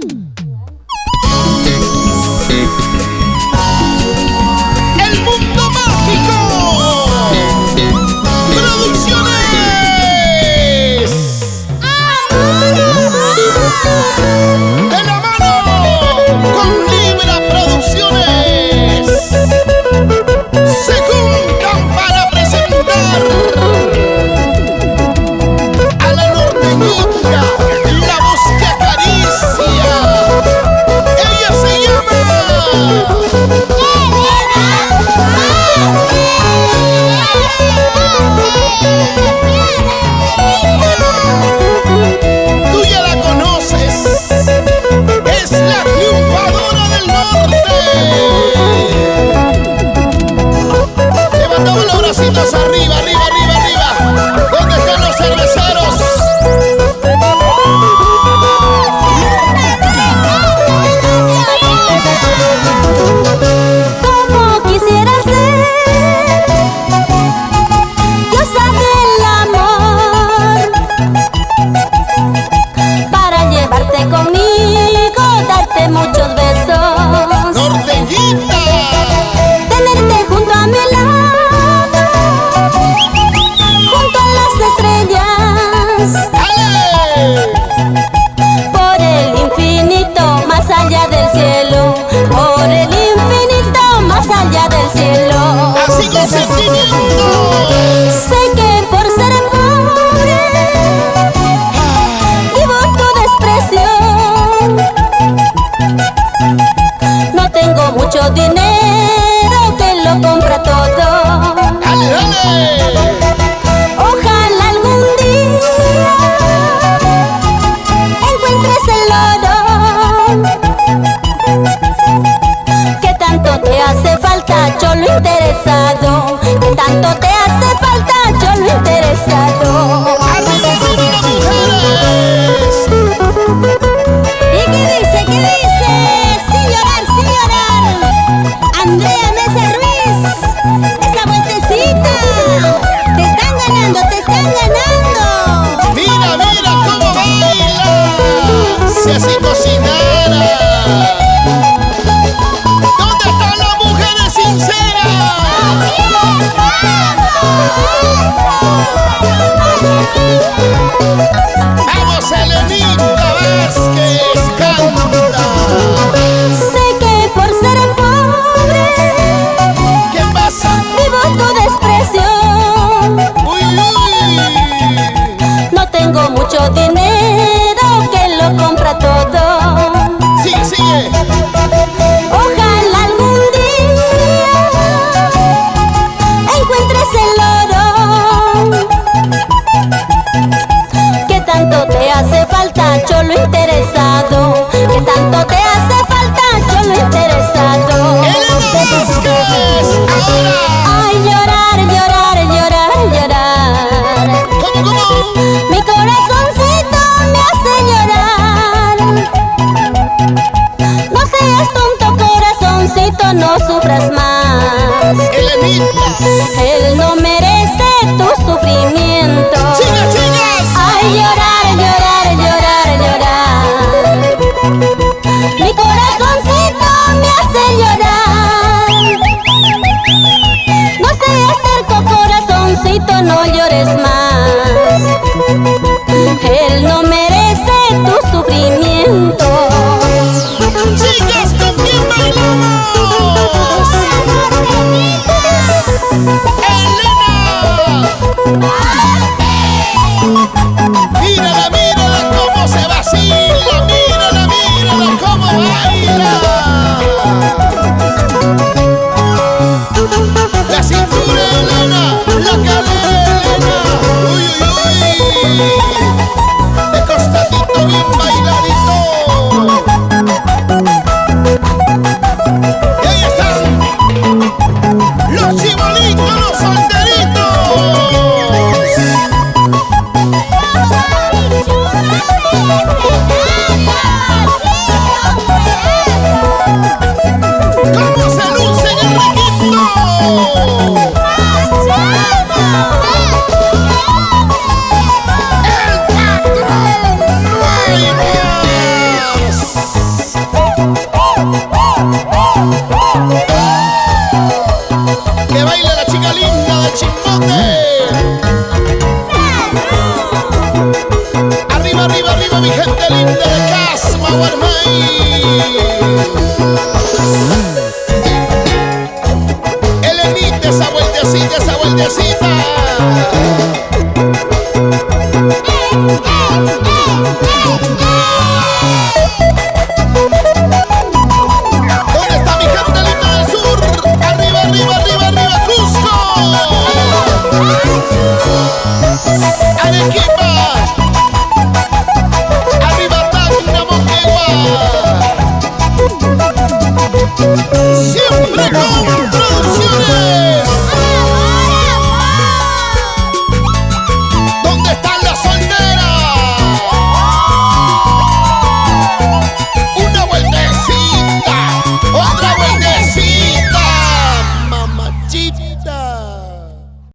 El mundo mágico. Producciones. De la mano con Libra Producciones. Se juntan para presentar a la norteñita, la voz que acaricia. Ella se llama tú ya la conoces, es la triunfadora del norte. Levantamos los bracitos arriba, arriba, arriba, arriba. ¿Dónde están los cerveceros? Como quisiera ser diosa del amor, para llevarte conmigo, darte muchos besos, Norteñita. tenerte junto a mi lado, junto a las estrellas, ¡Ale! por el infinito, más allá del cielo, por el infinito, más allá del cielo. Así con sentimiento. Sé que por ser pobre vivo tu desprecio. No tengo mucho dinero que lo compra todo. ¡Dale, dale! Ojalá algún día encuentres el oro que tanto te hace falta, cholo interesado. Que tanto te hace falta, cholo interesado. ¡Arriba, arriba las mujeres! ¿Y qué dice? ¿Qué dice? Sin llorar, sin llorar. Andrea Mesa Ruiz, esa vueltecita. Te están ganando, te están ganando. Mira, mira cómo baila. Si así cocinara. ¿Dónde están las mujeres sinceras? Vamos, Elenita Vázquez, canta. Sé que por ser pobre ¿Qué pasa? vivo tu desprecio. Uy, uy. No tengo mucho dinero que lo compra todo. Sigue, sigue. Ojalá algún día encuentres el oro que tanto te hace falta, cholo interesado. Que tanto te hace falta, cholo interesado. Elena Vázquez, ahora. Ay, llorar, llorar, llorar, llorar. ¿Cómo, cómo? Mi corazoncito me hace llorar. No seas tonto, corazoncito, no sufras más. Elenita. Él no merece tu sufrimiento. Chicas, chicas. Ay, llorar, llorar, llorar, llorar. Mi corazoncito me hace llorar. No seas terco, corazoncito, no llores más. Él no merece tu sufrimiento. Chicas, ¿con quién bailamos? Power Man.